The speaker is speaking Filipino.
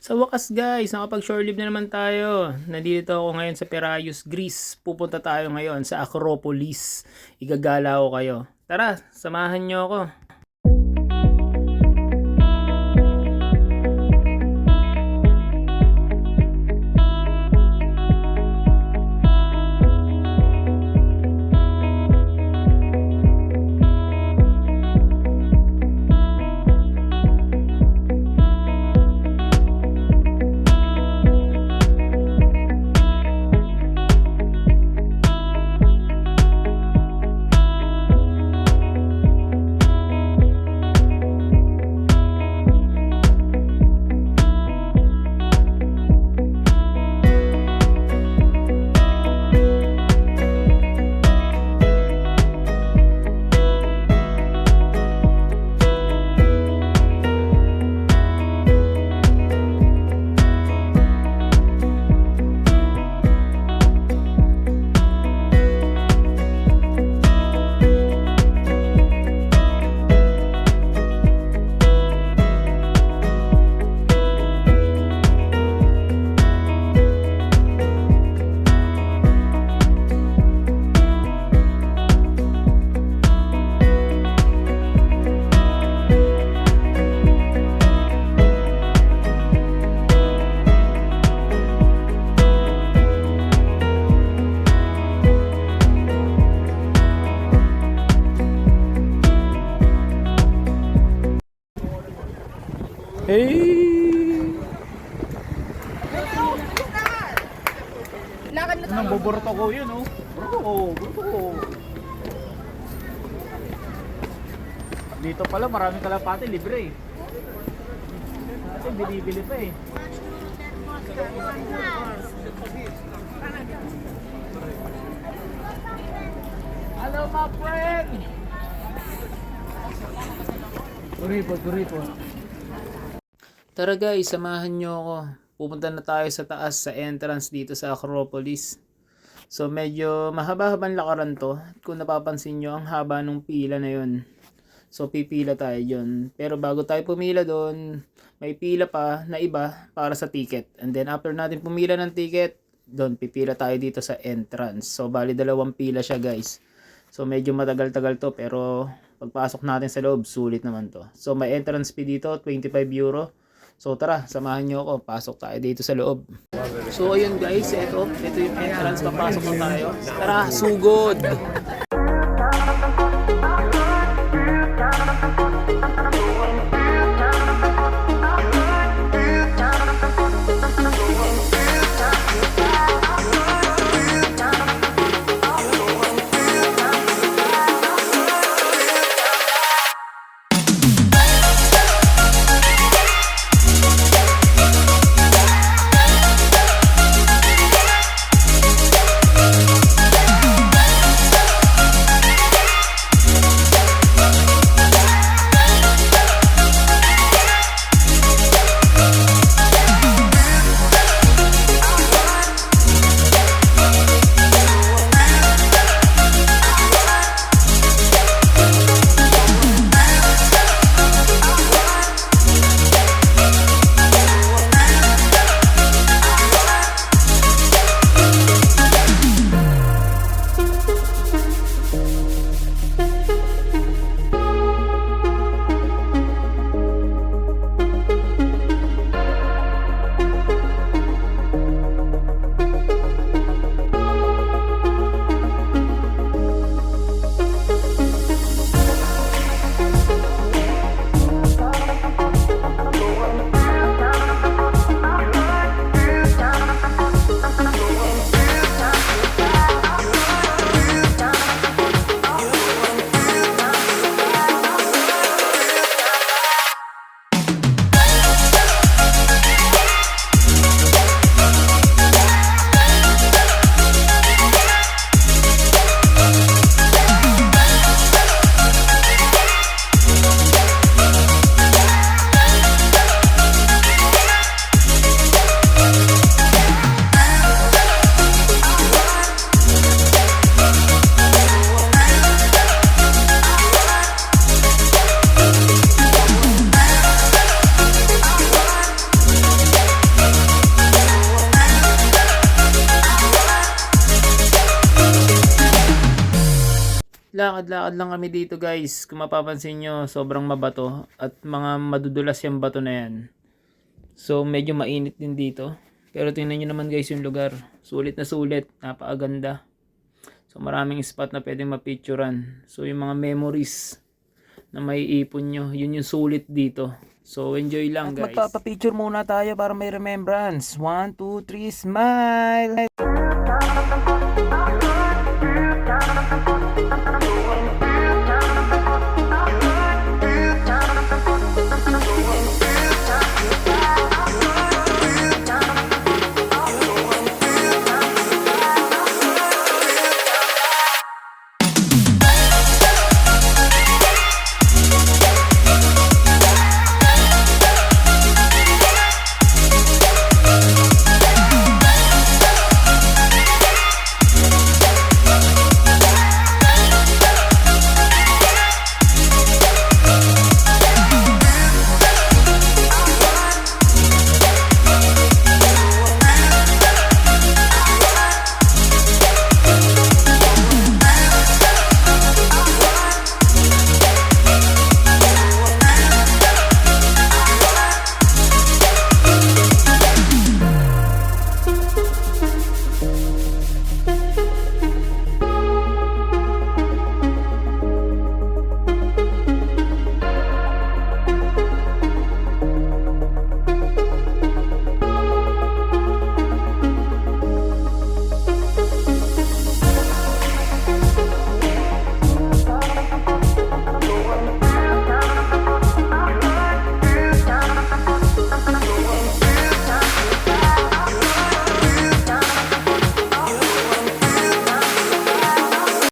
Sa wakas guys, nakapag-shore leave na naman tayo. Nandito ako ngayon sa Piraeus, Greece. Pupunta tayo ngayon sa Acropolis. Igagala ko kayo. Tara, samahan nyo ako. Hey! Nang boborto ko yun, oh. Burto. Dito pala maraming kalapate, libre eh. Dati binibili pa eh. Hello my friend! Kuripot. Tara guys, samahan nyo ako. Pupunta na tayo sa taas sa entrance dito sa Acropolis. So medyo mahaba-habang lakaran to. Kung napapansin nyo, ang haba nung pila na yun. So pipila tayo dyan. Pero bago tayo pumila doon, may pila pa na iba para sa ticket. And then after natin pumila ng ticket, doon pipila tayo dito sa entrance. So bali dalawang pila siya guys. So medyo matagal-tagal to, pero pagpasok natin sa loob, sulit naman to. So may entrance fee dito, 25 euro. So tara, samahan nyo ako. Pasok tayo dito sa loob. So ayun guys, ito yung entrance. Papasok na tayo. Tara, sugod! Lakad-lakad lang kami dito guys. Kung mapapansin nyo, sobrang mabato at mga madudulas yung bato na yan. So medyo mainit din dito. Pero tingnan nyo naman guys yung lugar. Sulit na sulit. Napakaganda. So maraming spot na pwedeng mapicturan. So yung mga memories na may ipon nyo, yun yung sulit dito. So enjoy lang guys. At magpapapicture muna tayo para may remembrance. 1, 2, 3, smile!